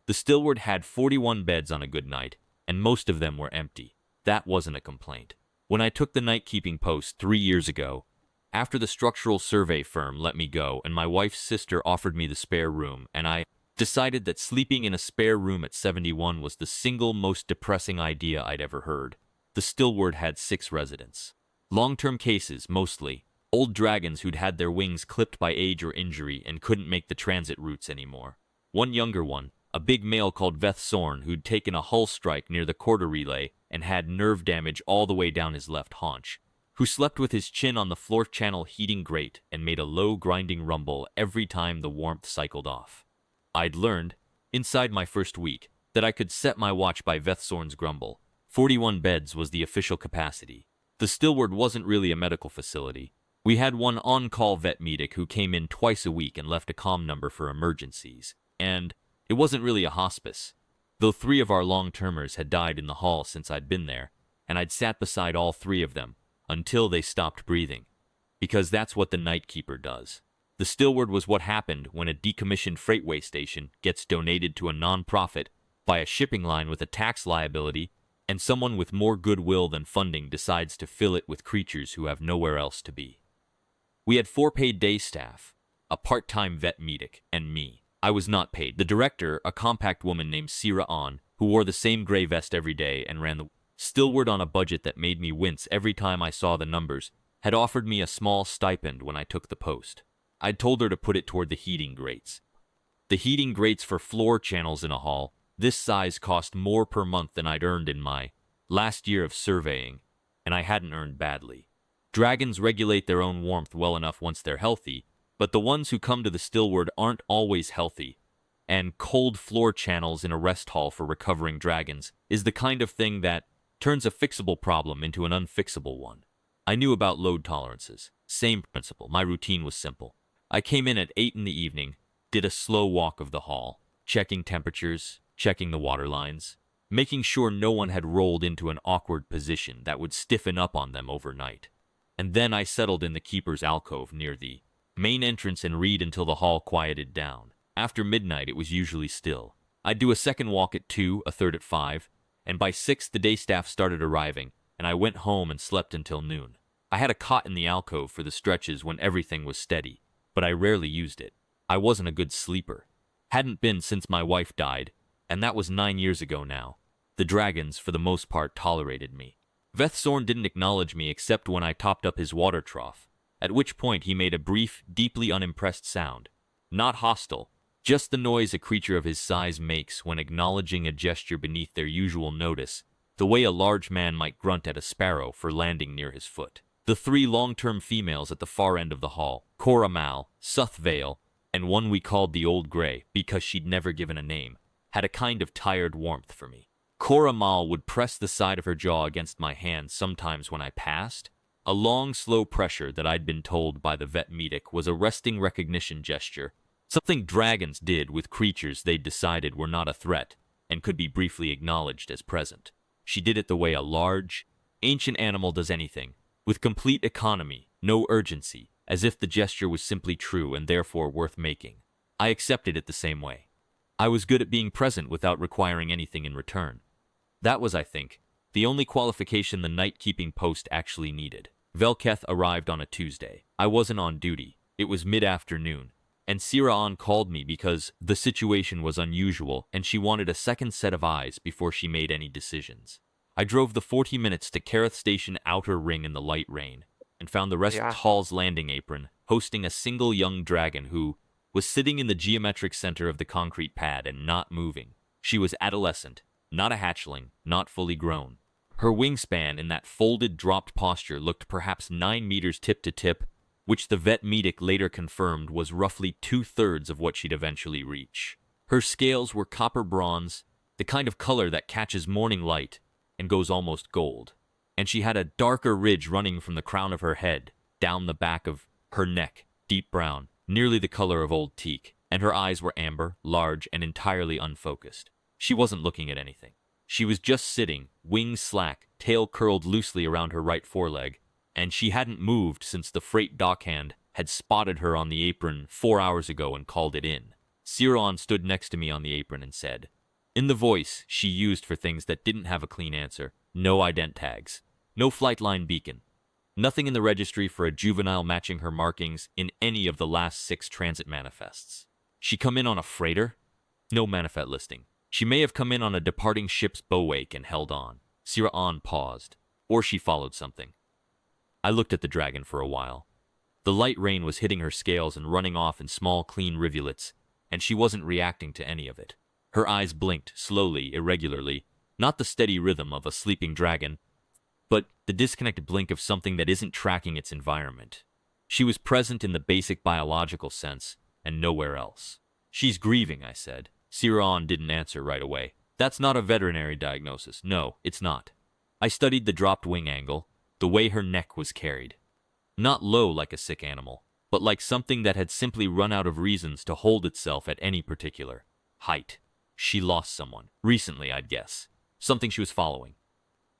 The Stillward had 41 beds on a good night, and most of them were empty. That wasn't a complaint. When I took the night-keeping post 3 years ago, after the structural survey firm let me go and my wife's sister offered me the spare room, and I decided that sleeping in a spare room at 71 was the single most depressing idea I'd ever heard. The Stillward had 6 residents. Long-term cases, mostly. Old dragons who'd had their wings clipped by age or injury and couldn't make the transit routes anymore. One younger one, a big male called Veth Sorn, who'd taken a hull strike near the quarter relay and had nerve damage all the way down his left haunch, who slept with his chin on the floor channel heating grate and made a low grinding rumble every time the warmth cycled off. I'd learned, inside my first week, that I could set my watch by Veth Sorn's grumble. 41 beds was the official capacity. The Stillward wasn't really a medical facility. We had one on-call vet medic who came in twice a week and left a comm number for emergencies. And it wasn't really a hospice, though 3 of our long-termers had died in the hall since I'd been there, and I'd sat beside all 3 of them until they stopped breathing. Because that's what the night keeper does. The Stillward was what happened when a decommissioned freightway station gets donated to a non-profit by a shipping line with a tax liability, and someone with more goodwill than funding decides to fill it with creatures who have nowhere else to be. We had 4 paid day staff, a part-time vet medic, and me. I was not paid. The director, a compact woman named Sira On, who wore the same gray vest every day and ran the Stillward on a budget that made me wince every time I saw the numbers, had offered me a small stipend when I took the post. I'd told her to put it toward the heating grates. The heating grates for floor channels in a hall, this size, cost more per month than I'd earned in my last year of surveying, and I hadn't earned badly. Dragons regulate their own warmth well enough once they're healthy, but the ones who come to the Stillward aren't always healthy, and cold floor channels in a rest hall for recovering dragons is the kind of thing that turns a fixable problem into an unfixable one. I knew about load tolerances. Same principle. My routine was simple. I came in at 8 in the evening, did a slow walk of the hall, checking temperatures, checking the water lines, making sure no one had rolled into an awkward position that would stiffen up on them overnight. And then I settled in the keeper's alcove near the main entrance and read until the hall quieted down. After midnight, it was usually still. I'd do a second walk at 2, a third at 5, and by 6 the day staff started arriving, and I went home and slept until noon. I had a cot in the alcove for the stretches when everything was steady, but I rarely used it. I wasn't a good sleeper. Hadn't been since my wife died, and that was 9 years ago now. The dragons, for the most part, tolerated me. Veth Sorn didn't acknowledge me except when I topped up his water trough, at which point he made a brief, deeply unimpressed sound. Not hostile, just the noise a creature of his size makes when acknowledging a gesture beneath their usual notice, the way a large man might grunt at a sparrow for landing near his foot. The 3 long-term females at the far end of the hall, Cora Mal, Suth Vale, and one we called the Old Grey because she'd never given a name, had a kind of tired warmth for me. Cora Mal would press the side of her jaw against my hand sometimes when I passed, a long, slow pressure that I'd been told by the vet medic was a resting recognition gesture, something dragons did with creatures they'd decided were not a threat and could be briefly acknowledged as present. She did it the way a large, ancient animal does anything, with complete economy, no urgency, as if the gesture was simply true and therefore worth making. I accepted it the same way. I was good at being present without requiring anything in return. That was, I think, the only qualification the night-keeping post actually needed. Velketh arrived on a Tuesday. I wasn't on duty. It was mid-afternoon, and Siraan called me because the situation was unusual and she wanted a second set of eyes before she made any decisions. I drove the 40 minutes to Kareth Station outer ring in the light rain and found the rest of Hall's landing apron hosting a single young dragon who was sitting in the geometric center of the concrete pad and not moving. She was adolescent, not a hatchling, not fully grown. Her wingspan in that folded, dropped posture looked perhaps 9 meters tip to tip, which the vet medic later confirmed was roughly 2/3 of what she'd eventually reach. Her scales were copper bronze, the kind of color that catches morning light and goes almost gold. And she had a darker ridge running from the crown of her head, down the back of her neck, deep brown, nearly the color of old teak, and her eyes were amber, large, and entirely unfocused. She wasn't looking at anything. She was just sitting, wings slack, tail curled loosely around her right foreleg, and she hadn't moved since the freight dockhand had spotted her on the apron 4 hours ago and called it in. Siron stood next to me on the apron and said, in the voice she used for things that didn't have a clean answer, no ident tags, no flight line beacon, nothing in the registry for a juvenile matching her markings in any of the last 6 transit manifests. She come in on a freighter? No manifest listing. She may have come in on a departing ship's bowwake and held on. Siron paused. Or she followed something. I looked at the dragon for a while. The light rain was hitting her scales and running off in small, clean rivulets, and she wasn't reacting to any of it. Her eyes blinked, slowly, irregularly, not the steady rhythm of a sleeping dragon, but the disconnected blink of something that isn't tracking its environment. She was present in the basic biological sense, and nowhere else. She's grieving, I said. Siron didn't answer right away. That's not a veterinary diagnosis. No, it's not. I studied the dropped wing angle, the way her neck was carried. Not low like a sick animal, but like something that had simply run out of reasons to hold itself at any particular height. She lost someone. Recently, I'd guess. Something she was following.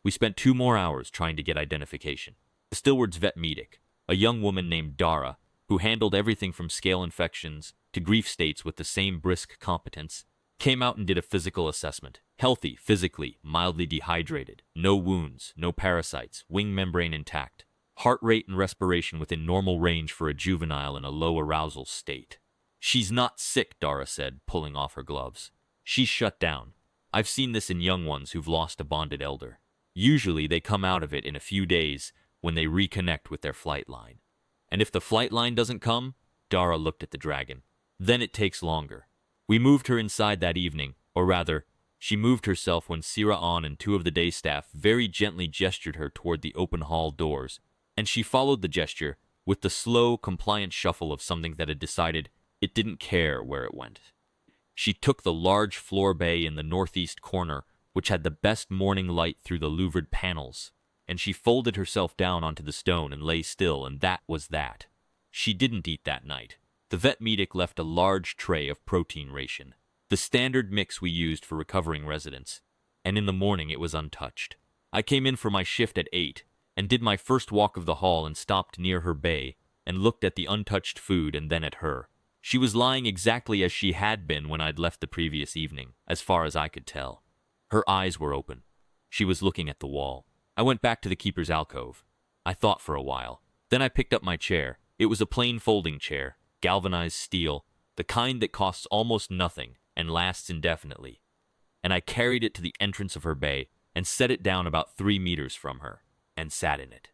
We spent 2 more hours trying to get identification. The Stillward's vet medic, a young woman named Dara, who handled everything from scale infections to grief states with the same brisk competence, came out and did a physical assessment. Healthy, physically, mildly dehydrated, no wounds, no parasites, wing membrane intact, heart rate and respiration within normal range for a juvenile in a low arousal state. She's not sick, Dara said, pulling off her gloves. She's shut down. I've seen this in young ones who've lost a bonded elder. Usually they come out of it in a few days when they reconnect with their flight line. And if the flight line doesn't come, Dara looked at the dragon, then it takes longer. We moved her inside that evening, or rather, she moved herself when Siron and 2 of the day staff very gently gestured her toward the open hall doors, and she followed the gesture with the slow, compliant shuffle of something that had decided it didn't care where it went. She took the large floor bay in the northeast corner, which had the best morning light through the louvered panels, and she folded herself down onto the stone and lay still, and that was that. She didn't eat that night. The vet medic left a large tray of protein ration, the standard mix we used for recovering residents, and in the morning it was untouched. I came in for my shift at 8, and did my first walk of the hall and stopped near her bay, and looked at the untouched food and then at her. She was lying exactly as she had been when I'd left the previous evening, as far as I could tell. Her eyes were open. She was looking at the wall. I went back to the keeper's alcove. I thought for a while. Then I picked up my chair. It was a plain folding chair, galvanized steel, the kind that costs almost nothing and lasts indefinitely. And I carried it to the entrance of her bay and set it down about 3 meters from her, and sat in it.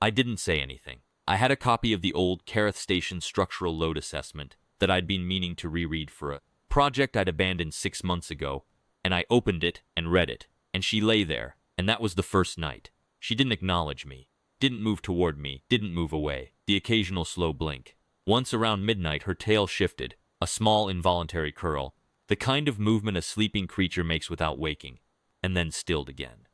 I didn't say anything. I had a copy of the old Kareth Station structural load assessment that I'd been meaning to reread for a project I'd abandoned 6 months ago, and I opened it and read it, and she lay there, and that was the first night. She didn't acknowledge me, didn't move toward me, didn't move away, the occasional slow blink. Once around midnight, her tail shifted, a small involuntary curl, the kind of movement a sleeping creature makes without waking, and then stilled again.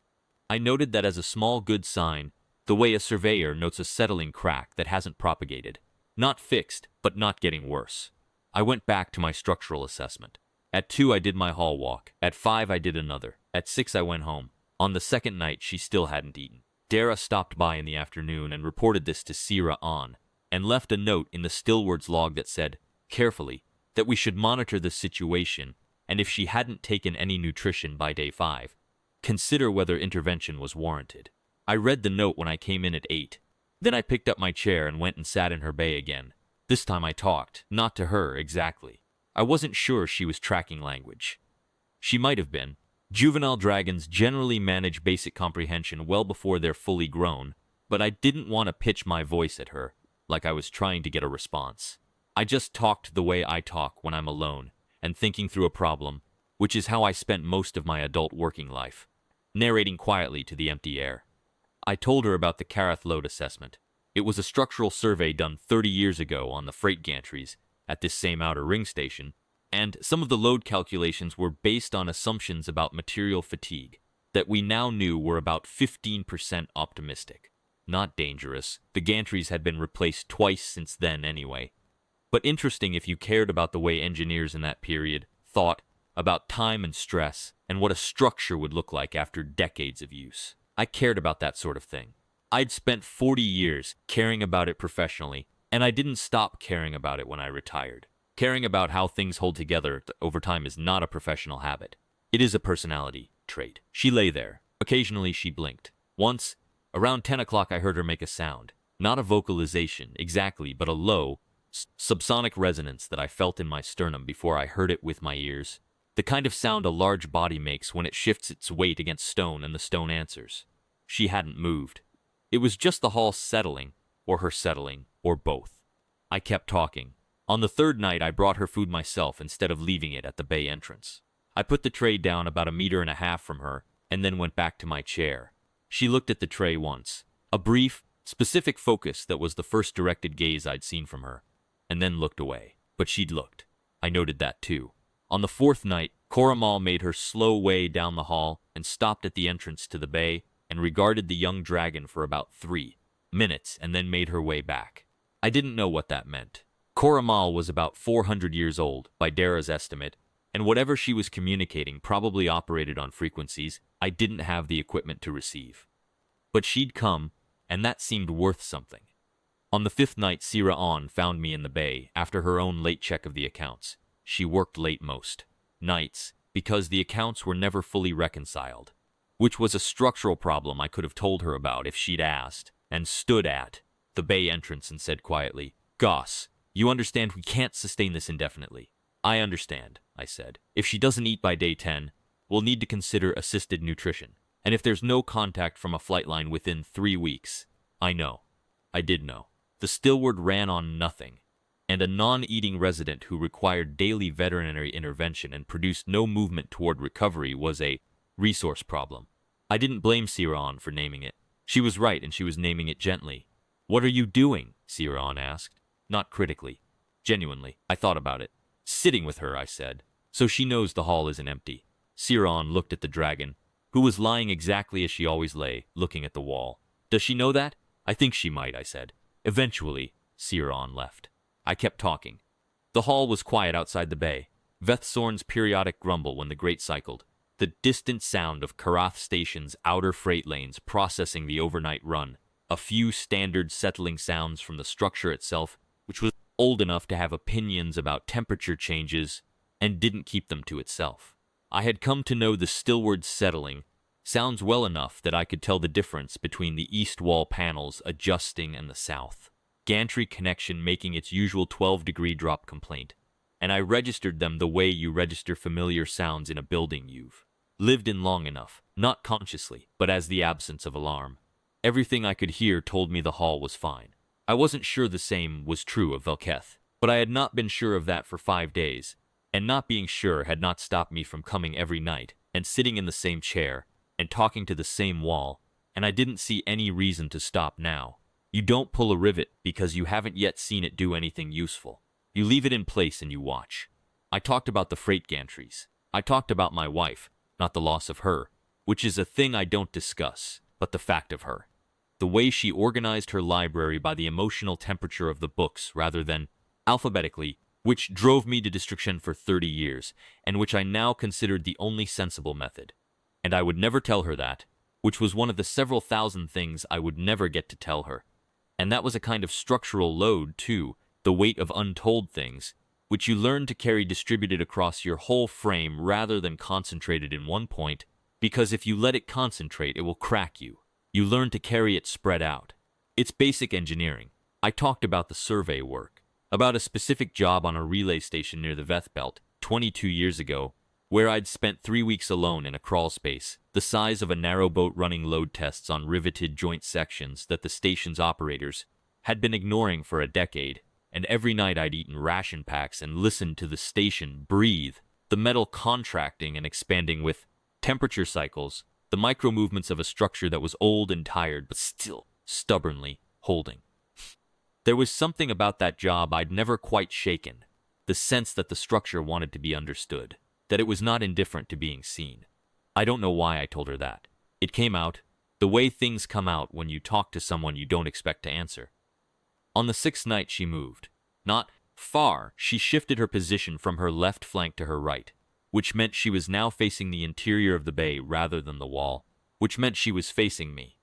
I noted that as a small good sign, the way a surveyor notes a settling crack that hasn't propagated. Not fixed, but not getting worse. I went back to my structural assessment. At 2, I did my hall walk. At 5, I did another. At 6, I went home. On the second night, she still hadn't eaten. Dara stopped by in the afternoon and reported this to Siron, and left a note in the Stillward's log that said, carefully, that we should monitor the situation, and if she hadn't taken any nutrition by day 5, consider whether intervention was warranted. I read the note when I came in at 8. Then I picked up my chair and went and sat in her bay again. This time I talked, not to her exactly. I wasn't sure she was tracking language. She might have been. Juvenile dragons generally manage basic comprehension well before they're fully grown, but I didn't want to pitch my voice at her, like I was trying to get a response. I just talked the way I talk when I'm alone, and thinking through a problem, which is how I spent most of my adult working life, narrating quietly to the empty air. I told her about the Kareth load assessment. It was a structural survey done 30 years ago on the freight gantries at this same outer ring station, and some of the load calculations were based on assumptions about material fatigue that we now knew were about 15% optimistic. Not dangerous. The gantries had been replaced twice since then anyway. But interesting if you cared about the way engineers in that period thought about time and stress and what a structure would look like after decades of use. I cared about that sort of thing. I'd spent 40 years caring about it professionally, and I didn't stop caring about it when I retired. Caring about how things hold together over time is not a professional habit. It is a personality trait. She lay there. Occasionally she blinked. Once, around 10 o'clock, I heard her make a sound. Not a vocalization, exactly, but a low, subsonic resonance that I felt in my sternum before I heard it with my ears. The kind of sound a large body makes when it shifts its weight against stone and the stone answers. She hadn't moved. It was just the hall settling, or her settling, or both. I kept talking. On the third night, I brought her food myself instead of leaving it at the bay entrance. I put the tray down about 1.5 meters from her, and then went back to my chair. She looked at the tray once. A brief, specific focus that was the first directed gaze I'd seen from her, and then looked away. But she'd looked. I noted that too. On the fourth night, Koramal made her slow way down the hall and stopped at the entrance to the bay and regarded the young dragon for about 3 minutes and then made her way back. I didn't know what that meant. Koramal was about 400 years old, by Dara's estimate, and whatever she was communicating probably operated on frequencies I didn't have the equipment to receive. But she'd come, and that seemed worth something. On the 5th night, Sira On found me in the bay after her own late check of the accounts. She worked late most nights because the accounts were never fully reconciled, which was a structural problem I could have told her about if she'd asked, and stood at the bay entrance and said quietly, "Goss, you understand we can't sustain this indefinitely." "I understand," I said. "If she doesn't eat by day 10, we'll need to consider assisted nutrition. And if there's no contact from a flight line within 3 weeks..." I know. I did know. The stillward ran on nothing, and a non-eating resident who required daily veterinary intervention and produced no movement toward recovery was a resource problem. I didn't blame Siron for naming it. She was right, and she was naming it gently. "What are you doing?" Siron asked. Not critically. Genuinely. I thought about it. "Sitting with her," I said. "So she knows the hall isn't empty." Siron looked at the dragon, who was lying exactly as she always lay, looking at the wall. "Does she know that?" "I think she might," I said. Eventually, Siron left. I kept talking. The hall was quiet outside the bay. Vethsorn's periodic grumble when the grate cycled. The distant sound of Karath Station's outer freight lanes processing the overnight run. A few standard settling sounds from the structure itself, which was old enough to have opinions about temperature changes and didn't keep them to itself. I had come to know the stillward settling sounds well enough that I could tell the difference between the east wall panels adjusting and the south. Gantry connection making its usual 12-degree drop complaint, and I registered them the way you register familiar sounds in a building you've lived in long enough, not consciously, but as the absence of alarm. Everything I could hear told me the hall was fine. I wasn't sure the same was true of Velketh, but I had not been sure of that for 5 days, and not being sure had not stopped me from coming every night and sitting in the same chair and talking to the same wall, and I didn't see any reason to stop now. You don't pull a rivet because you haven't yet seen it do anything useful. You leave it in place and you watch. I talked about the freight gantries. I talked about my wife, not the loss of her, which is a thing I don't discuss, but the fact of her. The way she organized her library by the emotional temperature of the books rather than alphabetically, which drove me to destruction for 30 years, and which I now considered the only sensible method. And I would never tell her that, which was one of the several thousand things I would never get to tell her. And that was a kind of structural load, too, the weight of untold things, which you learn to carry distributed across your whole frame rather than concentrated in one point, because if you let it concentrate, it will crack you. You learn to carry it spread out. It's basic engineering. I talked about the survey work, about a specific job on a relay station near the Veth Belt 22 years ago, where I'd spent 3 weeks alone in a crawl space, the size of a narrowboat running load tests on riveted joint sections that the station's operators had been ignoring for a decade, and every night I'd eaten ration packs and listened to the station breathe, the metal contracting and expanding with temperature cycles, the micro-movements of a structure that was old and tired but still stubbornly holding. There was something about that job I'd never quite shaken, the sense that the structure wanted to be understood, that it was not indifferent to being seen. I don't know why I told her that. It came out, the way things come out when you talk to someone you don't expect to answer. On the 6th night she moved. Not far, she shifted her position from her left flank to her right, which meant she was now facing the interior of the bay rather than the wall, which meant she was facing me.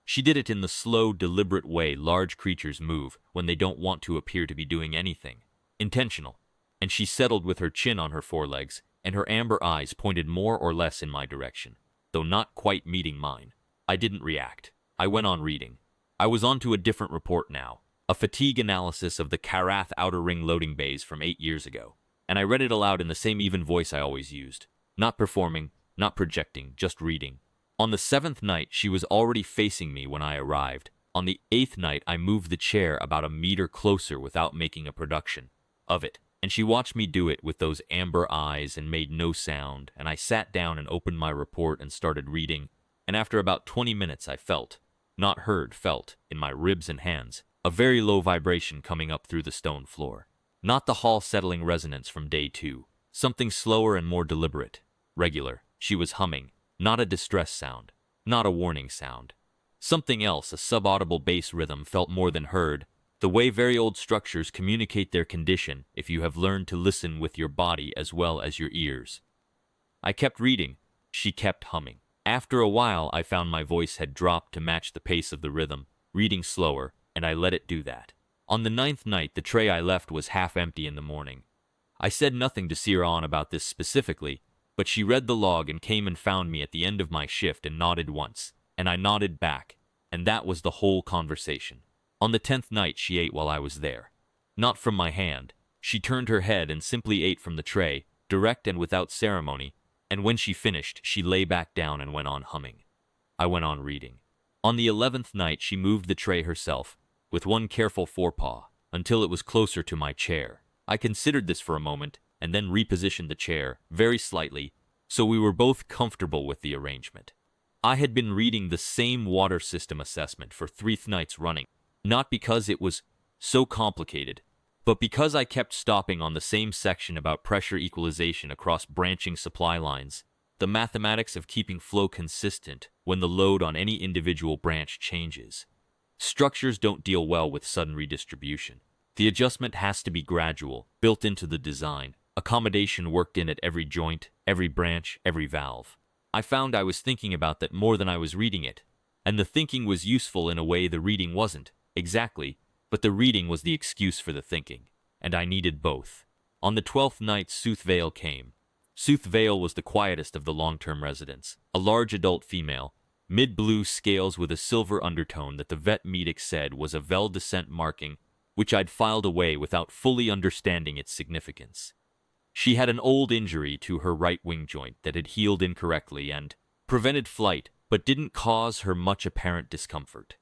She did it in the slow, deliberate way large creatures move when they don't want to appear to be doing anything. Intentional. and she settled with her chin on her forelegs, and her amber eyes pointed more or less in my direction, though not quite meeting mine. I didn't react. I went on reading. I was on to a different report now, a fatigue analysis of the Karath outer ring loading bays from 8 years ago, and I read it aloud in the same even voice I always used. Not performing, not projecting, just reading. On the 7th night, she was already facing me when I arrived. On the 8th night, I moved the chair about a meter closer without making a production of it, and she watched me do it with those amber eyes and made no sound, and I sat down and opened my report and started reading, and after about 20 minutes I felt, not heard, felt, in my ribs and hands, a very low vibration coming up through the stone floor. Not the hall-settling resonance from day 2, something slower and more deliberate, regular. She was humming, not a distress sound, not a warning sound. Something else, a subaudible bass rhythm felt more than heard, the way very old structures communicate their condition if you have learned to listen with your body as well as your ears. I kept reading. She kept humming. After a while, I found my voice had dropped to match the pace of the rhythm, reading slower, and I let it do that. On the 9th night, the tray I left was half empty in the morning. I said nothing to Sierra on about this specifically, but she read the log and came and found me at the end of my shift and nodded once, and I nodded back, and that was the whole conversation. On the 10th night, she ate while I was there. Not from my hand. She turned her head and simply ate from the tray, direct and without ceremony, and when she finished, she lay back down and went on humming. I went on reading. On the 11th night, she moved the tray herself, with one careful forepaw, until it was closer to my chair. I considered this for a moment, and then repositioned the chair, very slightly, so we were both comfortable with the arrangement. I had been reading the same water system assessment for 3 nights running, not because it was so complicated, but because I kept stopping on the same section about pressure equalization across branching supply lines, the mathematics of keeping flow consistent when the load on any individual branch changes. Structures don't deal well with sudden redistribution. The adjustment has to be gradual, built into the design, accommodation worked in at every joint, every branch, every valve. I found I was thinking about that more than I was reading it, and the thinking was useful in a way the reading wasn't, exactly, but the reading was the excuse for the thinking, and I needed both. On the 12th night, Sooth Vale came. Sooth Vale was the quietest of the long-term residents, a large adult female, mid-blue scales with a silver undertone that the vet medic said was a adolescent marking, which I'd filed away without fully understanding its significance. She had an old injury to her right wing joint that had healed incorrectly and prevented flight, but didn't cause her much apparent discomfort.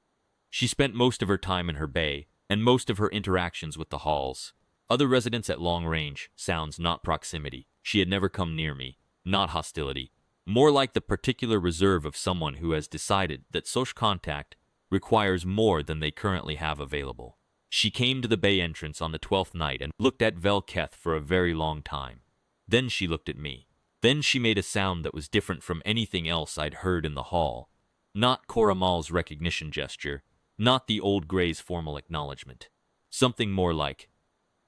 She spent most of her time in her bay, and most of her interactions with the halls. Other residents at long range, sounds not proximity. She had never come near me, not hostility. More like the particular reserve of someone who has decided that social contact requires more than they currently have available. She came to the bay entrance on the 12th night and looked at Velketh for a very long time. Then she looked at me. Then she made a sound that was different from anything else I'd heard in the hall. Not Koramal's recognition gesture, not the old Gray's formal acknowledgement. Something more like,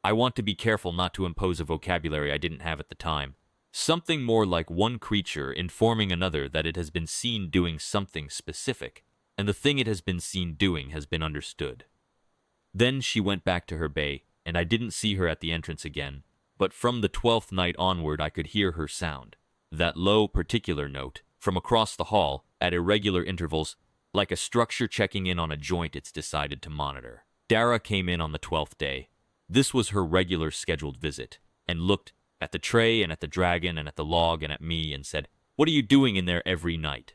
I want to be careful not to impose a vocabulary I didn't have at the time. Something more like one creature informing another that it has been seen doing something specific, and the thing it has been seen doing has been understood. Then she went back to her bay, and I didn't see her at the entrance again, but from the 12th night onward I could hear her sound, that low particular note, from across the hall, at irregular intervals, like a structure checking in on a joint it's decided to monitor. Dara came in on the 12th day. This was her regular scheduled visit, and looked at the tray and at the dragon and at the log and at me and said, "What are you doing in there every night?"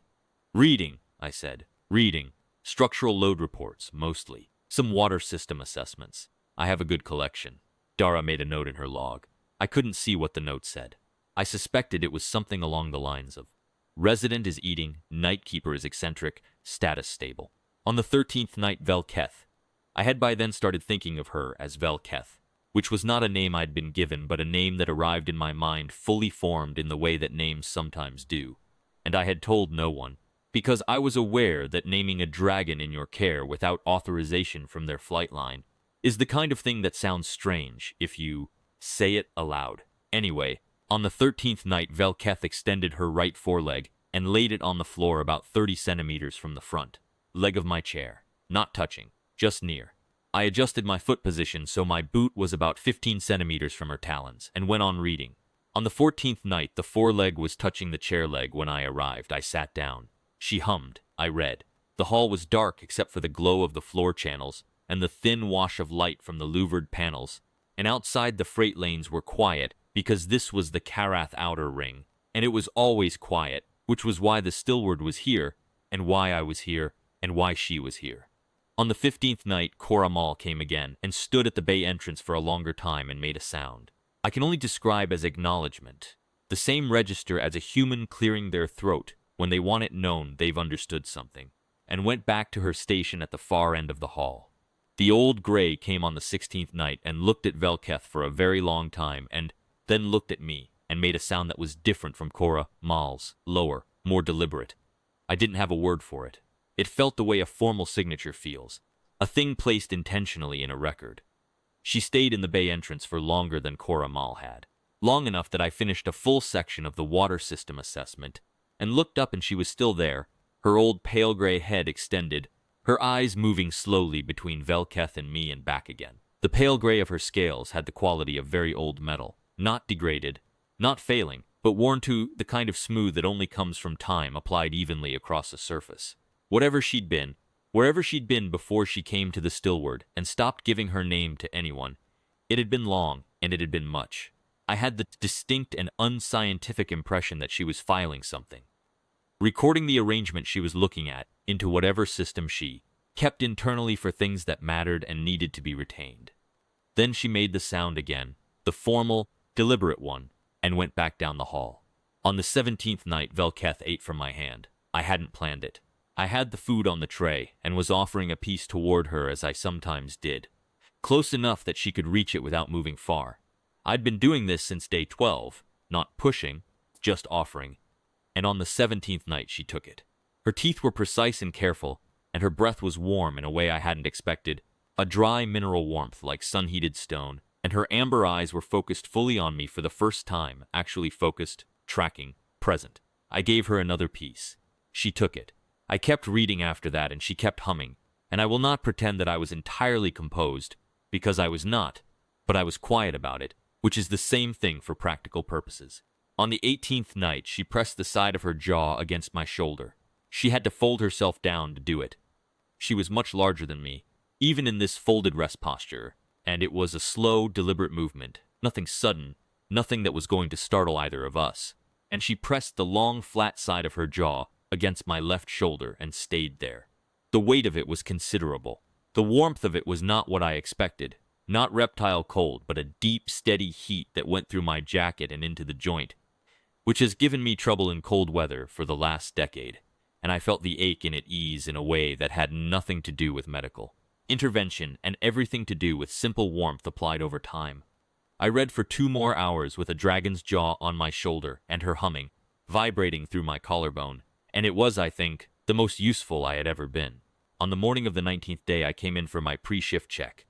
"Reading," I said. "Reading. Structural load reports, mostly. Some water system assessments. I have a good collection." Dara made a note in her log. I couldn't see what the note said. I suspected it was something along the lines of, resident is eating, nightkeeper is eccentric, status stable. On the 13th night, Velketh. I had by then started thinking of her as Velketh, which was not a name I'd been given, but a name that arrived in my mind fully formed in the way that names sometimes do. And I had told no one, because I was aware that naming a dragon in your care without authorization from their flight line is the kind of thing that sounds strange if you say it aloud. Anyway, on the 13th night, Velketh extended her right foreleg and laid it on the floor about 30 centimeters from the front leg of my chair, not touching, just near. I adjusted my foot position so my boot was about 15 centimeters from her talons, and went on reading. On the 14th night, the foreleg was touching the chair leg when I arrived. I sat down. She hummed. I read. The hall was dark except for the glow of the floor channels and the thin wash of light from the louvered panels, and outside the freight lanes were quiet because this was the Karath outer ring, and it was always quiet, which was why the stillward was here, and why I was here, and why she was here. On the 15th night, Cora Mall came again and stood at the bay entrance for a longer time and made a sound I can only describe as acknowledgement, the same register as a human clearing their throat when they want it known they've understood something, and went back to her station at the far end of the hall. The old gray came on the 16th night and looked at Velketh for a very long time, and then looked at me and made a sound that was different from Cora Mall's, lower, more deliberate. I didn't have a word for it. It felt the way a formal signature feels, a thing placed intentionally in a record. She stayed in the bay entrance for longer than Cora Mall had, long enough that I finished a full section of the water system assessment, and looked up and she was still there, her old pale gray head extended, her eyes moving slowly between Velketh and me and back again. The pale gray of her scales had the quality of very old metal, not degraded, not failing, but worn to the kind of smooth that only comes from time applied evenly across a surface. Whatever she'd been, wherever she'd been before she came to the stillward and stopped giving her name to anyone, it had been long and it had been much. I had the distinct and unscientific impression that she was filing something, recording the arrangement she was looking at into whatever system she kept internally for things that mattered and needed to be retained. Then she made the sound again, the formal, deliberate one, and went back down the hall. On the 17th night, Velketh ate from my hand. I hadn't planned it. I had the food on the tray and was offering a piece toward her as I sometimes did, close enough that she could reach it without moving far. I'd been doing this since day 12, not pushing, just offering, and on the 17th night she took it. Her teeth were precise and careful, and her breath was warm in a way I hadn't expected, a dry mineral warmth like sun-heated stone, and her amber eyes were focused fully on me for the first time, actually focused, tracking, present. I gave her another piece. She took it. I kept reading after that, and she kept humming, and I will not pretend that I was entirely composed, because I was not, but I was quiet about it, which is the same thing for practical purposes. On the 18th night, she pressed the side of her jaw against my shoulder. She had to fold herself down to do it. She was much larger than me, even in this folded rest posture, and it was a slow, deliberate movement, nothing sudden, nothing that was going to startle either of us, and she pressed the long, flat side of her jaw against my left shoulder and stayed there. The weight of it was considerable. The warmth of it was not what I expected, not reptile cold, but a deep, steady heat that went through my jacket and into the joint, which has given me trouble in cold weather for the last decade, and I felt the ache in it ease in a way that had nothing to do with medical intervention and everything to do with simple warmth applied over time. I read for 2 more hours with a dragon's jaw on my shoulder and her humming, vibrating through my collarbone, and it was, I think, the most useful I had ever been. On the morning of the 19th day, I came in for my pre-shift check.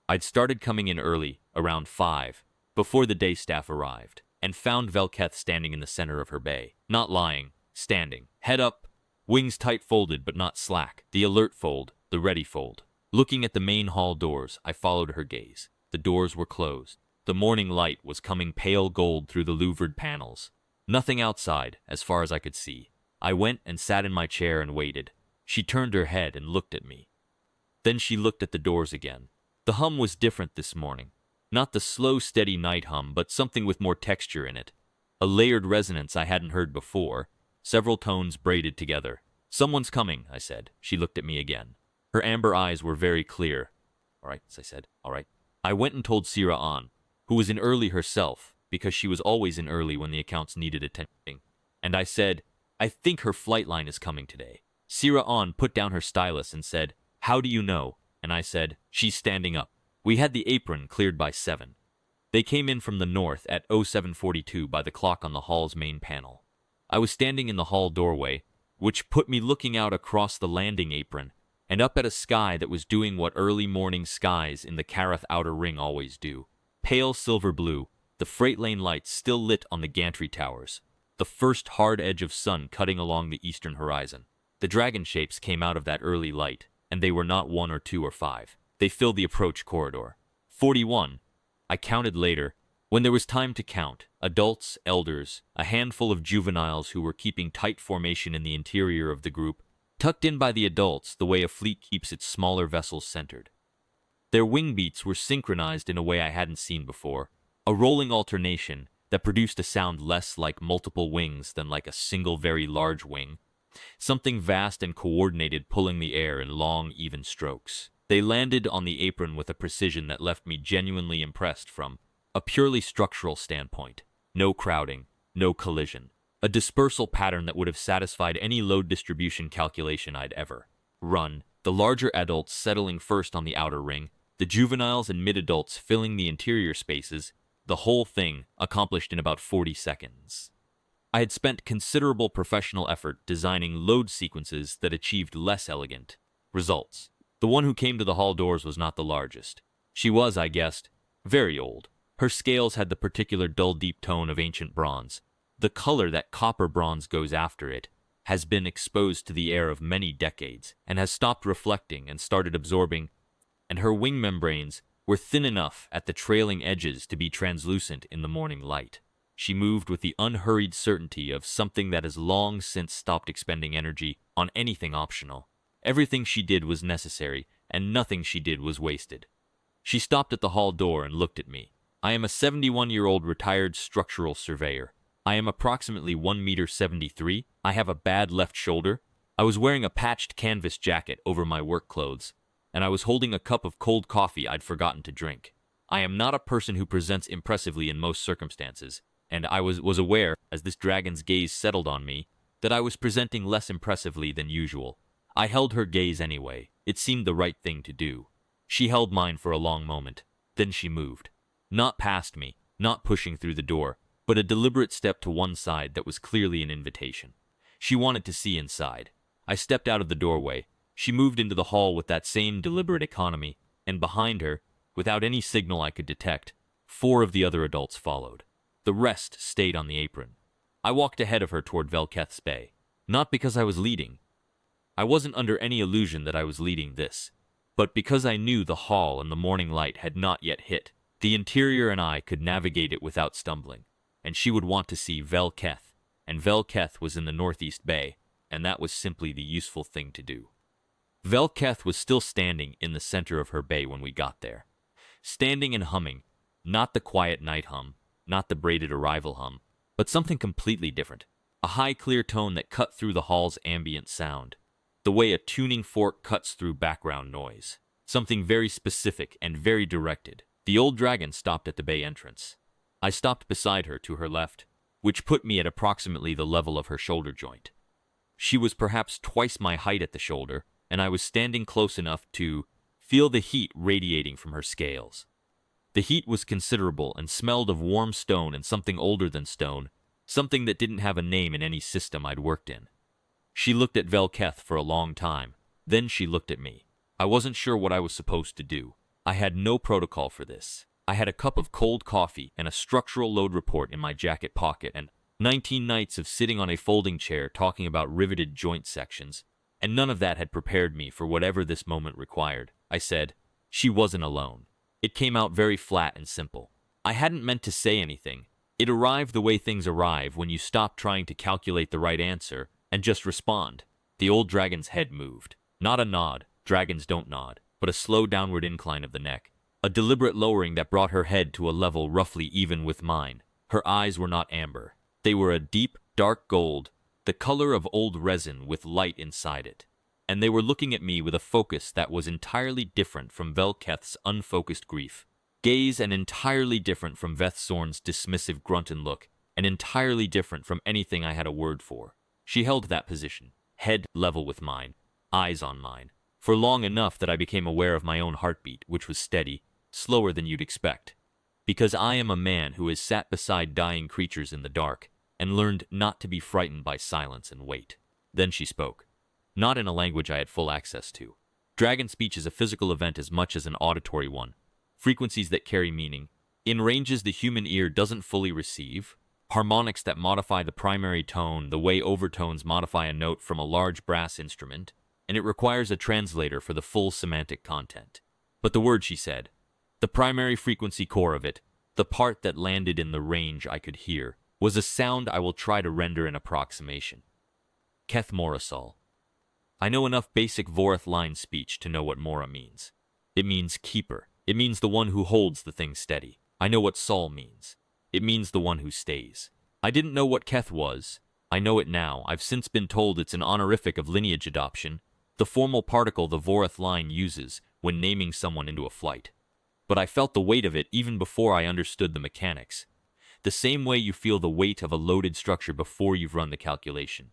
I'd started coming in early, around 5, before the day staff arrived, and found Velketh standing in the center of her bay, not lying, standing, head up, wings tight folded but not slack, the alert fold, the ready fold. Looking at the main hall doors, I followed her gaze. The doors were closed. The morning light was coming pale gold through the louvered panels. Nothing outside, as far as I could see. I went and sat in my chair and waited. She turned her head and looked at me. Then she looked at the doors again. The hum was different this morning. Not the slow, steady night hum, but something with more texture in it. A layered resonance I hadn't heard before, several tones braided together. "Someone's coming," I said. She looked at me again. Her amber eyes were very clear. "All right," I said. "All right." I went and told Sira An, who was in early herself, because she was always in early when the accounts needed attention. And I said, "I think her flight line is coming today." Sira An put down her stylus and said, "How do you know?" And I said, "She's standing up." We had the apron cleared by 7. They came in from the north at 0742 by the clock on the hall's main panel. I was standing in the hall doorway, which put me looking out across the landing apron and up at a sky that was doing what early morning skies in the Karath outer ring always do. Pale silver blue, the freight lane lights still lit on the gantry towers, the first hard edge of sun cutting along the eastern horizon. The dragon shapes came out of that early light, and they were not 1 or 2 or 5. They fill the approach corridor. 41. I counted later. When there was time to count, adults, elders, a handful of juveniles who were keeping tight formation in the interior of the group, tucked in by the adults the way a fleet keeps its smaller vessels centered. Their wing beats were synchronized in a way I hadn't seen before, a rolling alternation that produced a sound less like multiple wings than like a single very large wing, something vast and coordinated pulling the air in long, even strokes. They landed on the apron with a precision that left me genuinely impressed from a purely structural standpoint. No crowding, no collision. A dispersal pattern that would have satisfied any load distribution calculation I'd ever run. The larger adults settling first on the outer ring, the juveniles and mid-adults filling the interior spaces, the whole thing accomplished in about 40 seconds. I had spent considerable professional effort designing load sequences that achieved less elegant results. The one who came to the hall doors was not the largest. She was, I guessed, very old. Her scales had the particular dull deep tone of ancient bronze. The color that copper bronze goes after it has been exposed to the air of many decades and has stopped reflecting and started absorbing, and her wing membranes were thin enough at the trailing edges to be translucent in the morning light. She moved with the unhurried certainty of something that has long since stopped expending energy on anything optional. Everything she did was necessary, and nothing she did was wasted. She stopped at the hall door and looked at me. I am a 71-year-old retired structural surveyor. I am approximately 1.73 meters. I have a bad left shoulder. I was wearing a patched canvas jacket over my work clothes, and I was holding a cup of cold coffee I'd forgotten to drink. I am not a person who presents impressively in most circumstances, and I was aware, as this dragon's gaze settled on me, that I was presenting less impressively than usual. I held her gaze anyway. It seemed the right thing to do. She held mine for a long moment. Then she moved. Not past me, not pushing through the door, but a deliberate step to one side that was clearly an invitation. She wanted to see inside. I stepped out of the doorway. She moved into the hall with that same deliberate economy, and behind her, without any signal I could detect, 4 of the other adults followed. The rest stayed on the apron. I walked ahead of her toward Velketh's Bay. Not because I was leading. I wasn't under any illusion that I was leading this, but because I knew the hall and the morning light had not yet hit. The interior and I could navigate it without stumbling, and she would want to see Velketh, and Velketh was in the Northeast Bay, and that was simply the useful thing to do. Velketh was still standing in the center of her bay when we got there. Standing and humming, not the quiet night hum, not the braided arrival hum, but something completely different. A high clear tone that cut through the hall's ambient sound, the way a tuning fork cuts through background noise. Something very specific and very directed. The old dragon stopped at the bay entrance. I stopped beside her to her left, which put me at approximately the level of her shoulder joint. She was perhaps twice my height at the shoulder, and I was standing close enough to feel the heat radiating from her scales. The heat was considerable and smelled of warm stone and something older than stone, something that didn't have a name in any system I'd worked in. She looked at Velketh for a long time. Then she looked at me. I wasn't sure what I was supposed to do. I had no protocol for this. I had a cup of cold coffee and a structural load report in my jacket pocket and 19 nights of sitting on a folding chair talking about riveted joint sections, and none of that had prepared me for whatever this moment required. I said, she wasn't alone. It came out very flat and simple. I hadn't meant to say anything. It arrived the way things arrive when you stop trying to calculate the right answer and just respond. The old dragon's head moved. Not a nod. Dragons don't nod. But a slow downward incline of the neck, a deliberate lowering that brought her head to a level roughly even with mine. Her eyes were not amber. They were a deep, dark gold, the color of old resin with light inside it. And they were looking at me with a focus that was entirely different from Velketh's unfocused grief. Gaze and entirely different from Vethsorn's dismissive gruntin look, and entirely different from anything I had a word for. She held that position, head level with mine, eyes on mine, for long enough that I became aware of my own heartbeat, which was steady, slower than you'd expect. Because I am a man who has sat beside dying creatures in the dark, and learned not to be frightened by silence and wait. Then she spoke. Not in a language I had full access to. Dragon speech is a physical event as much as an auditory one. Frequencies that carry meaning, in ranges the human ear doesn't fully receive, harmonics that modify the primary tone the way overtones modify a note from a large brass instrument, and it requires a translator for the full semantic content. But the word, she said, the primary frequency core of it, the part that landed in the range I could hear, was a sound I will try to render an approximation. Keth Morasol. I know enough basic Vorath line speech to know what Mora means. It means keeper. It means the one who holds the thing steady. I know what Sol means. It means the one who stays. I didn't know what Keth was. I know it now. I've since been told it's an honorific of lineage adoption, the formal particle the Vorath line uses when naming someone into a flight. But I felt the weight of it even before I understood the mechanics. The same way you feel the weight of a loaded structure before you've run the calculation.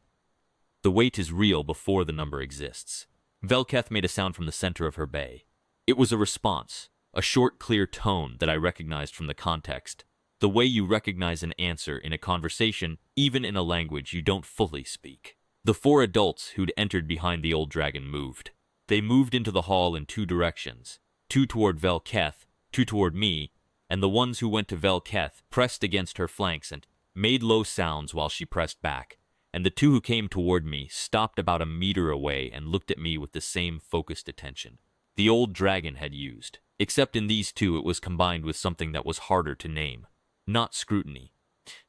The weight is real before the number exists. Velketh made a sound from the center of her bay. It was a response, a short, clear tone that I recognized from the context, the way you recognize an answer in a conversation, even in a language you don't fully speak. The 4 adults who'd entered behind the old dragon moved. They moved into the hall in 2 directions, 2 toward Velketh, 2 toward me, and the ones who went to Velketh pressed against her flanks and made low sounds while she pressed back, and the 2 who came toward me stopped about a meter away and looked at me with the same focused attention the old dragon had used, except in these 2 it was combined with something that was harder to name. Not scrutiny.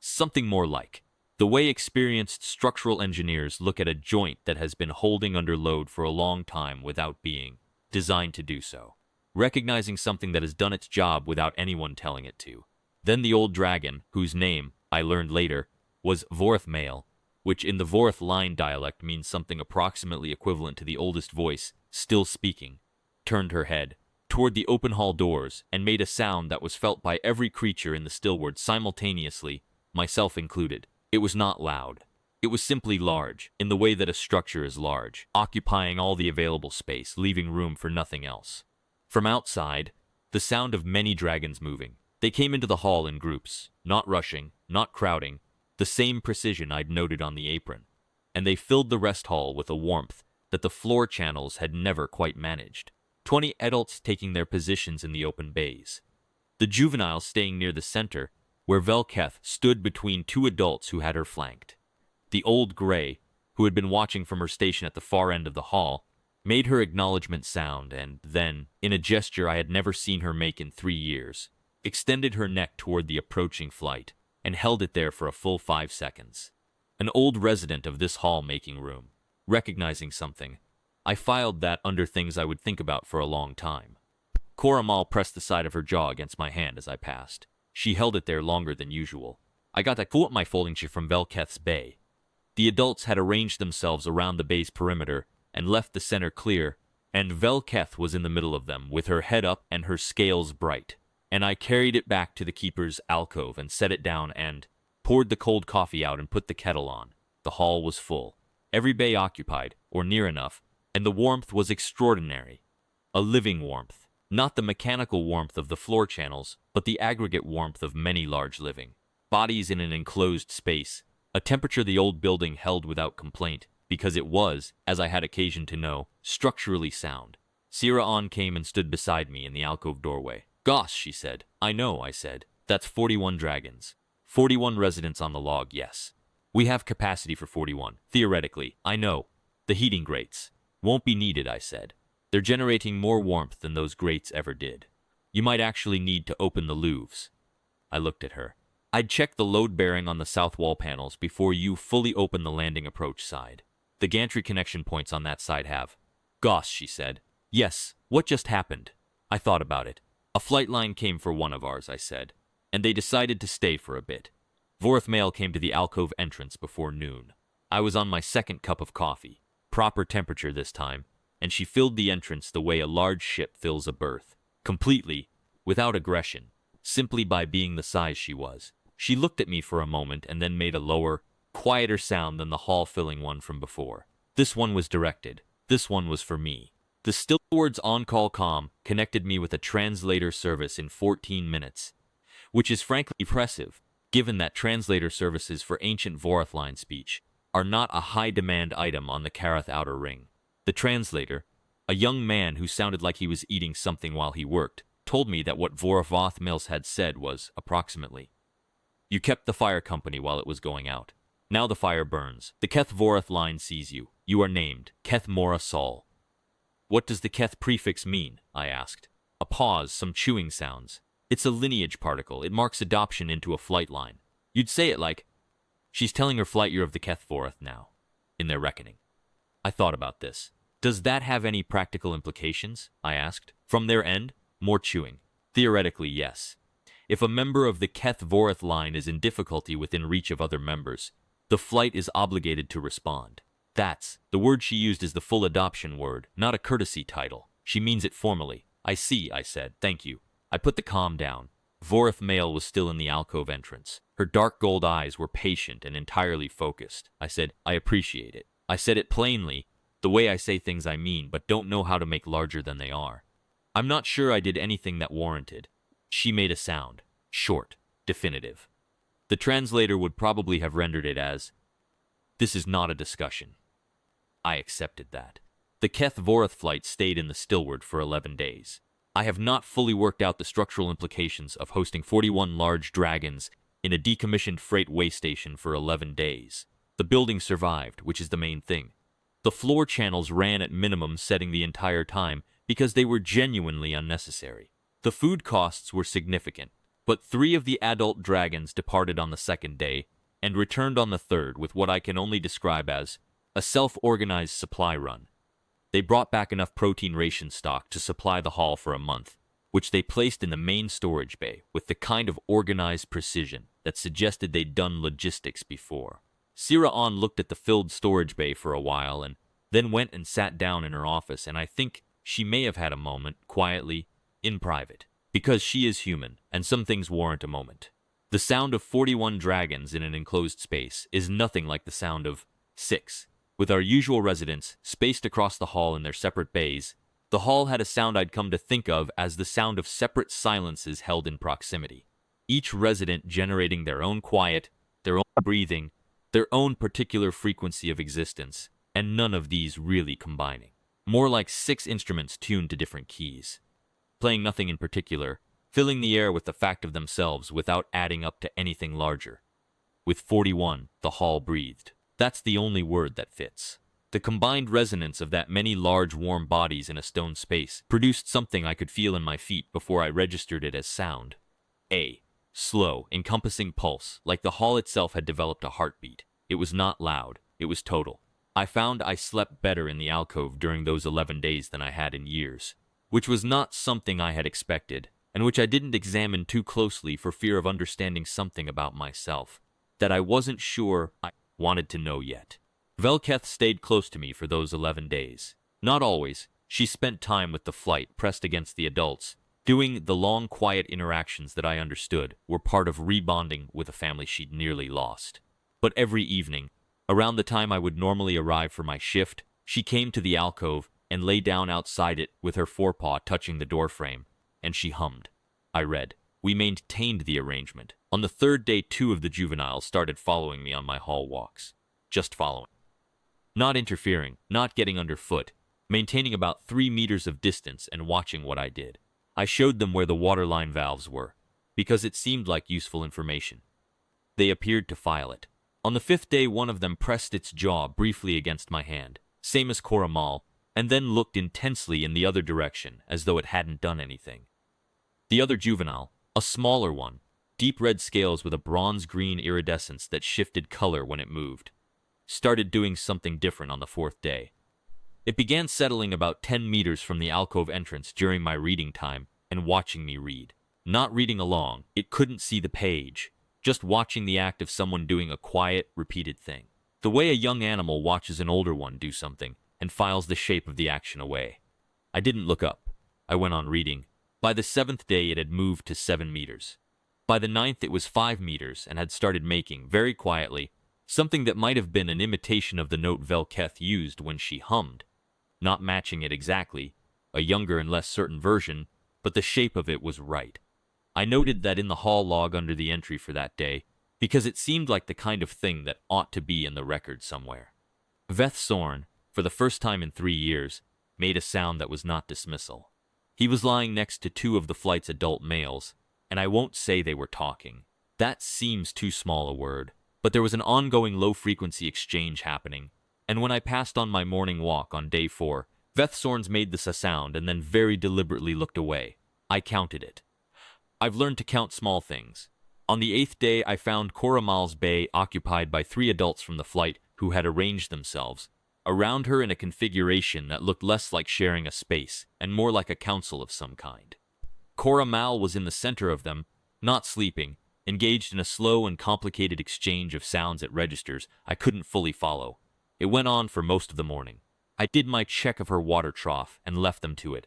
Something more like the way experienced structural engineers look at a joint that has been holding under load for a long time without being designed to do so. Recognizing something that has done its job without anyone telling it to. Then the old dragon, whose name, I learned later, was Vorath male, which in the Vorath line dialect means something approximately equivalent to the oldest voice, still speaking, turned her head toward the open hall doors and made a sound that was felt by every creature in the stillward simultaneously, myself included. It was not loud. It was simply large, in the way that a structure is large, occupying all the available space, leaving room for nothing else. From outside, the sound of many dragons moving. They came into the hall in groups, not rushing, not crowding, the same precision I'd noted on the apron, and they filled the rest hall with a warmth that the floor channels had never quite managed. 20 adults taking their positions in the open bays. The juveniles staying near the center, where Velketh stood between 2 adults who had her flanked. The old gray, who had been watching from her station at the far end of the hall, made her acknowledgement sound and then, in a gesture I had never seen her make in 3 years, extended her neck toward the approaching flight and held it there for a full 5 seconds. An old resident of this hall-making room, recognizing something, I filed that under things I would think about for a long time. Koramal pressed the side of her jaw against my hand as I passed. She held it there longer than usual. I got that my folding chair from Velketh's bay. The adults had arranged themselves around the bay's perimeter and left the center clear, and Velketh was in the middle of them, with her head up and her scales bright. And I carried it back to the keeper's alcove and set it down and poured the cold coffee out and put the kettle on. The hall was full. Every bay occupied, or near enough, and the warmth was extraordinary. A living warmth. Not the mechanical warmth of the floor channels, but the aggregate warmth of many large living bodies in an enclosed space, a temperature the old building held without complaint, because it was, as I had occasion to know, structurally sound. Sierra On came and stood beside me in the alcove doorway. Gosh, she said. I know, I said. That's 41 dragons. 41 residents on the log, yes. We have capacity for 41, theoretically, I know. The heating grates won't be needed, I said. They're generating more warmth than those grates ever did. You might actually need to open the louvres. I looked at her. I'd check the load bearing on the south wall panels before you fully open the landing approach side. The gantry connection points on that side have. Gosh, she said. Yes, what just happened? I thought about it. A flight line came for one of ours, I said, and they decided to stay for a bit. Vorath Mail came to the alcove entrance before noon. I was on my 2nd cup of coffee, proper temperature this time, and she filled the entrance the way a large ship fills a berth, completely, without aggression, simply by being the size she was. She looked at me for a moment and then made a lower, quieter sound than the hall-filling one from before. This one was directed. This one was for me. The stillward's on-call comm connected me with a translator service in 14 minutes, which is frankly impressive, given that translator services for ancient Vorath line speech are not a high-demand item on the Karath Outer Ring. The translator, a young man who sounded like he was eating something while he worked, told me that what Vorath Mills had said was, approximately, "You kept the fire company while it was going out. Now the fire burns. The Keth Vorath line sees you. You are named Keth Mora Sol." "What does the Keth prefix mean?" I asked. A pause, some chewing sounds. It's a lineage particle. It marks adoption into a flight line. You'd say it like, she's telling her flight year of the Kethvorth now, in their reckoning. I thought about this. Does that have any practical implications? I asked. From their end? More chewing. Theoretically, yes. If a member of the Kethvorth line is in difficulty within reach of other members, the flight is obligated to respond. The word she used is the full adoption word, not a courtesy title. She means it formally. I see, I said. Thank you. I put the comm down. Vorth male was still in the alcove entrance. Her dark gold eyes were patient and entirely focused. I said, I appreciate it. I said it plainly, the way I say things I mean, but don't know how to make larger than they are. I'm not sure I did anything that warranted. She made a sound. Short. Definitive. The translator would probably have rendered it as, this is not a discussion. I accepted that. The Kethvorth flight stayed in the Stillward for 11 days. I have not fully worked out the structural implications of hosting 41 large dragons in a decommissioned freight way station for 11 days. The building survived, which is the main thing. The floor channels ran at minimum setting the entire time because they were genuinely unnecessary. The food costs were significant, but 3 of the adult dragons departed on the 2nd day and returned on the 3rd with what I can only describe as a self-organized supply run. They brought back enough protein ration stock to supply the hall for a month, which they placed in the main storage bay with the kind of organized precision that suggested they'd done logistics before. Sira-On looked at the filled storage bay for a while and then went and sat down in her office, and I think she may have had a moment, quietly, in private, because she is human, and some things warrant a moment. The sound of 41 dragons in an enclosed space is nothing like the sound of 6. With our usual residents spaced across the hall in their separate bays, the hall had a sound I'd come to think of as the sound of separate silences held in proximity. Each resident generating their own quiet, their own breathing, their own particular frequency of existence, and none of these really combining. More like 6 instruments tuned to different keys, playing nothing in particular, filling the air with the fact of themselves without adding up to anything larger. With 41, the hall breathed. That's the only word that fits. The combined resonance of that many large warm bodies in a stone space produced something I could feel in my feet before I registered it as sound. A slow, encompassing pulse, like the hall itself had developed a heartbeat. It was not loud, it was total. I found I slept better in the alcove during those 11 days than I had in years, which was not something I had expected, and which I didn't examine too closely for fear of understanding something about myself that I wasn't sure I wanted to know yet. Velketh stayed close to me for those 11 days. Not always. She spent time with the flight, pressed against the adults, doing the long, quiet interactions that I understood were part of rebonding with a family she'd nearly lost. But every evening, around the time I would normally arrive for my shift, she came to the alcove and lay down outside it with her forepaw touching the doorframe, and she hummed. I read. We maintained the arrangement. On the 3rd day, 2 of the juveniles started following me on my hall walks. Just following. Not interfering, not getting underfoot, maintaining about 3 meters of distance and watching what I did. I showed them where the waterline valves were, because it seemed like useful information. They appeared to file it. On the 5th day, one of them pressed its jaw briefly against my hand, same as Koramal, and then looked intensely in the other direction, as though it hadn't done anything. The other juvenile, a smaller one, deep red scales with a bronze-green iridescence that shifted color when it moved, started doing something different on the 4th day. It began settling about 10 meters from the alcove entrance during my reading time and watching me read. Not reading along, it couldn't see the page, just watching the act of someone doing a quiet, repeated thing. The way a young animal watches an older one do something and files the shape of the action away. I didn't look up. I went on reading. By the 7th day, it had moved to 7 meters. By the 9th, it was 5 meters and had started making, very quietly, something that might have been an imitation of the note Velketh used when she hummed. Not matching it exactly, a younger and less certain version, but the shape of it was right. I noted that in the hall log under the entry for that day, because it seemed like the kind of thing that ought to be in the record somewhere. Veth Sorn, for the first time in 3 years, made a sound that was not dismissal. He was lying next to 2 of the flight's adult males, and I won't say they were talking. That seems too small a word, but there was an ongoing low-frequency exchange happening, and when I passed on my morning walk on day 4, Veth Sorns made this a sound and then very deliberately looked away. I counted it. I've learned to count small things. On the 8th day, I found Coromal's bay occupied by 3 adults from the flight who had arranged themselves around her in a configuration that looked less like sharing a space and more like a council of some kind. Coromal was in the center of them, not sleeping, engaged in a slow and complicated exchange of sounds at registers I couldn't fully follow. It went on for most of the morning. I did my check of her water trough and left them to it.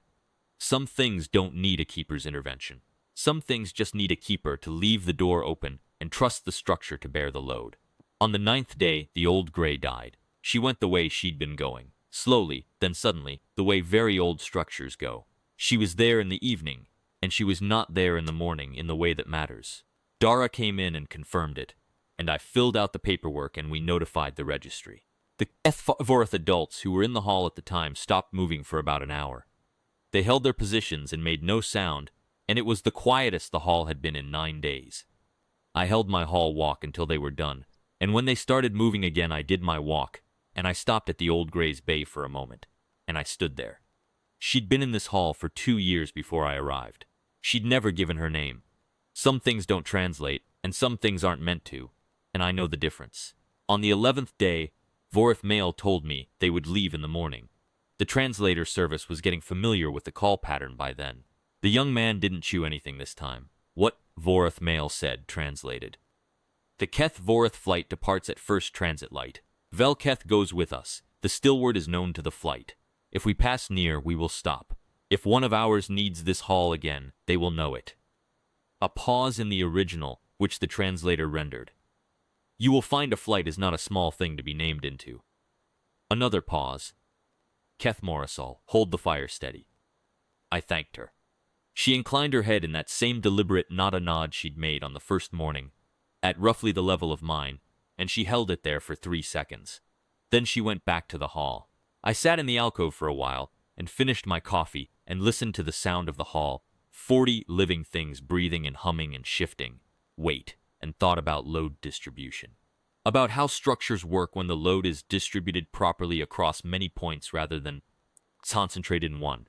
Some things don't need a keeper's intervention. Some things just need a keeper to leave the door open and trust the structure to bear the load. On the 9th day, the old gray died. She went the way she'd been going. Slowly, then suddenly, the way very old structures go. She was there in the evening, and she was not there in the morning in the way that matters. Dara came in and confirmed it, and I filled out the paperwork and we notified the registry. The Vorth adults who were in the hall at the time stopped moving for about an hour. They held their positions and made no sound, and it was the quietest the hall had been in 9 days. I held my hall walk until they were done, and when they started moving again I did my walk, and I stopped at the old Gray's bay for a moment, and I stood there. She'd been in this hall for 2 years before I arrived. She'd never given her name. Some things don't translate, and some things aren't meant to, and I know the difference. On the 11th day, Vorth Mail told me they would leave in the morning. The translator service was getting familiar with the call pattern by then. The young man didn't chew anything this time. What Vorth Mail said translated. The Keth Vorth flight departs at first transit light. Velketh goes with us. The still word is known to the flight. If we pass near, we will stop. If one of ours needs this hall again, they will know it. A pause in the original, which the translator rendered. You will find a flight is not a small thing to be named into. Another pause. Keth Morrisall, hold the fire steady. I thanked her. She inclined her head in that same deliberate not a nod she'd made on the first morning, at roughly the level of mine, and she held it there for 3 seconds. Then she went back to the hall. I sat in the alcove for a while, and finished my coffee, and listened to the sound of the hall, 40 living things breathing and humming and shifting, wait, and thought about load distribution. About how structures work when the load is distributed properly across many points rather than concentrated in one.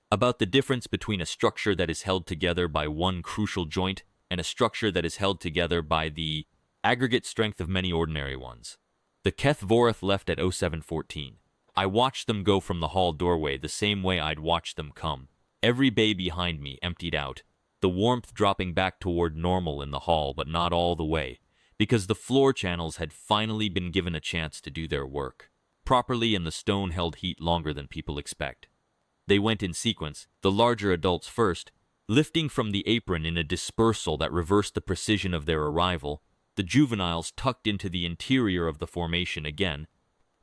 About the difference between a structure that is held together by one crucial joint and a structure that is held together by the aggregate strength of many ordinary ones. The Keth Vorth left at 07:14. I watched them go from the hall doorway the same way I'd watched them come. Every bay behind me emptied out, the warmth dropping back toward normal in the hall, but not all the way, because the floor channels had finally been given a chance to do their work properly, and the stone held heat longer than people expect. They went in sequence, the larger adults first, lifting from the apron in a dispersal that reversed the precision of their arrival, the juveniles tucked into the interior of the formation again,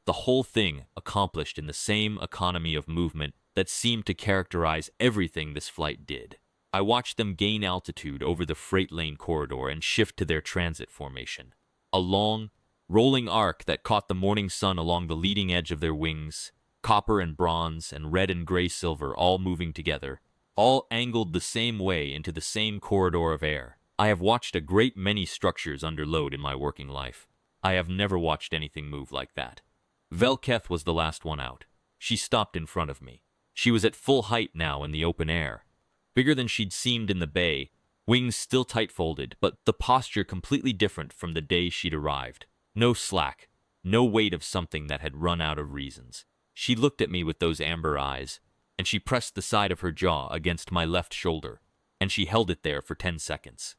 the whole thing accomplished in the same economy of movement that seemed to characterize everything this flight did. I watched them gain altitude over the freight lane corridor and shift to their transit formation. A long, rolling arc that caught the morning sun along the leading edge of their wings, copper and bronze and red and gray silver all moving together, all angled the same way into the same corridor of air. I have watched a great many structures under load in my working life. I have never watched anything move like that. Velketh was the last one out. She stopped in front of me. She was at full height now in the open air, bigger than she'd seemed in the bay, wings still tight-folded, but the posture completely different from the day she'd arrived. No slack, no weight of something that had run out of reasons. She looked at me with those amber eyes, and she pressed the side of her jaw against my left shoulder, and she held it there for 10 seconds.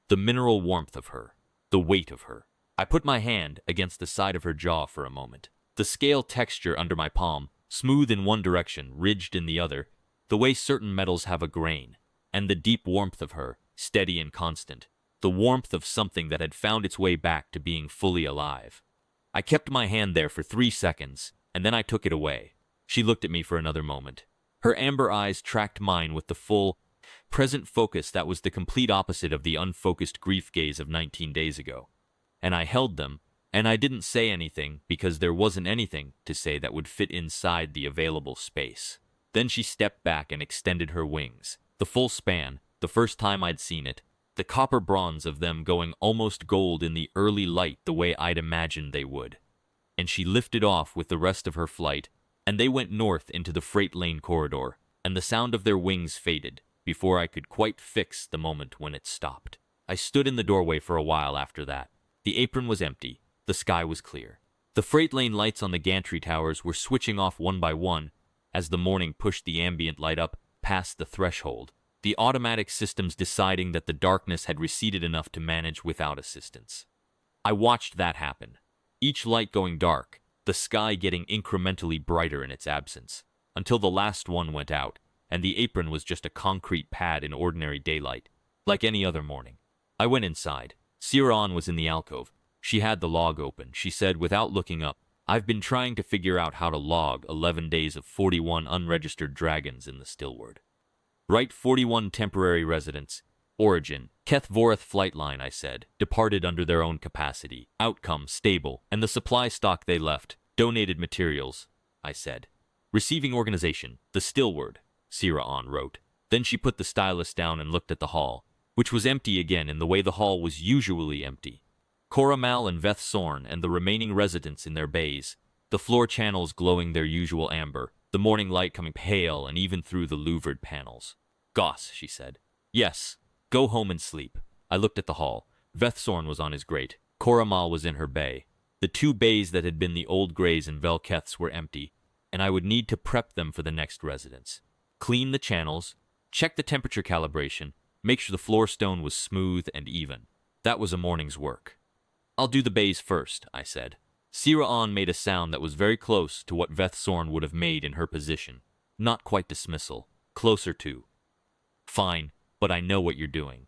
The mineral warmth of her, the weight of her. I put my hand against the side of her jaw for a moment. The scale texture under my palm, smooth in one direction, ridged in the other, the way certain metals have a grain, and the deep warmth of her, steady and constant, the warmth of something that had found its way back to being fully alive. I kept my hand there for 3 seconds, and then I took it away. She looked at me for another moment. Her amber eyes tracked mine with the full, present focus that was the complete opposite of the unfocused grief gaze of 19 days ago. And I held them, and I didn't say anything because there wasn't anything to say that would fit inside the available space. Then she stepped back and extended her wings. The full span, the first time I'd seen it, the copper bronze of them going almost gold in the early light the way I'd imagined they would. And she lifted off with the rest of her flight, and they went north into the freight lane corridor, and the sound of their wings faded. before I could quite fix the moment when it stopped. I stood in the doorway for a while after that. The apron was empty. The sky was clear. The freight lane lights on the gantry towers were switching off one by one as the morning pushed the ambient light up past the threshold, the automatic systems deciding that the darkness had receded enough to manage without assistance. I watched that happen. Each light going dark, the sky getting incrementally brighter in its absence, until the last one went out, and the apron was just a concrete pad in ordinary daylight, like any other morning. I went inside. Siran was in the alcove. She had the log open. She said without looking up, "I've been trying to figure out how to log 11 days of 41 unregistered dragons in the Stillward. Right, 41 temporary residents. Origin, Keth Vorath flight line," I said, "departed under their own capacity. Outcome, stable. And the supply stock they left, donated materials," I said. "Receiving organization, the Stillward," Siran wrote. Then she put the stylus down and looked at the hall, which was empty again in the way the hall was usually empty. Koramal and Veth Sorn and the remaining residents in their bays, the floor channels glowing their usual amber, the morning light coming pale and even through the louvered panels. "Goss," she said. "Yes. Go home and sleep." I looked at the hall. Veth Sorn was on his grate. Koramal was in her bay. The two bays that had been the old Greys and Velketh's were empty, and I would need to prep them for the next residents. Clean the channels, check the temperature calibration, make sure the floor stone was smooth and even. That was a morning's work. "I'll do the bays first," I said. Siran made a sound that was very close to what Veth Sorn would have made in her position. Not quite dismissal. Closer to. "Fine, but I know what you're doing."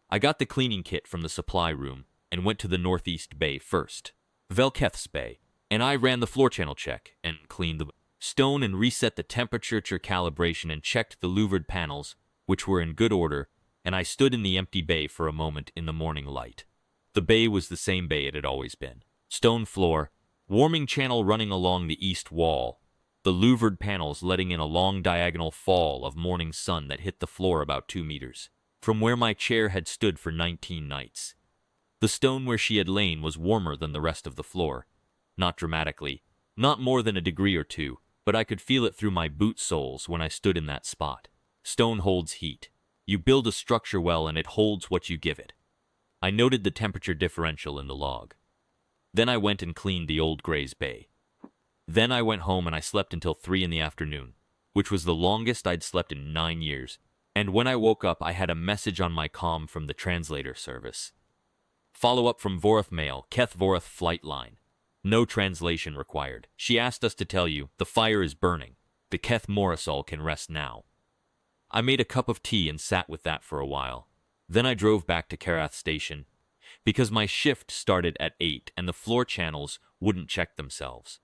I got the cleaning kit from the supply room and went to the northeast bay first, Velketh's bay, and I ran the floor channel check and cleaned the stone and reset the temperature calibration and checked the louvered panels, which were in good order, and I stood in the empty bay for a moment in the morning light. The bay was the same bay it had always been. Stone floor, warming channel running along the east wall, the louvered panels letting in a long diagonal fall of morning sun that hit the floor about 2 meters, from where my chair had stood for 19 nights. The stone where she had lain was warmer than the rest of the floor. Not dramatically, not more than a degree or two, but I could feel it through my boot soles when I stood in that spot. Stone holds heat. You build a structure well and it holds what you give it. I noted the temperature differential in the log. Then I went and cleaned the old Gray's bay. Then I went home and I slept until 3 in the afternoon, which was the longest I'd slept in 9 years, and when I woke up I had a message on my comm from the translator service. Follow-up from Vorath Mail, Keth Vorath flight line. No translation required. She asked us to tell you, the fire is burning. The Keth Morisol can rest now. I made a cup of tea and sat with that for a while. Then I drove back to Karath Station, because my shift started at 8 and the floor channels wouldn't check themselves.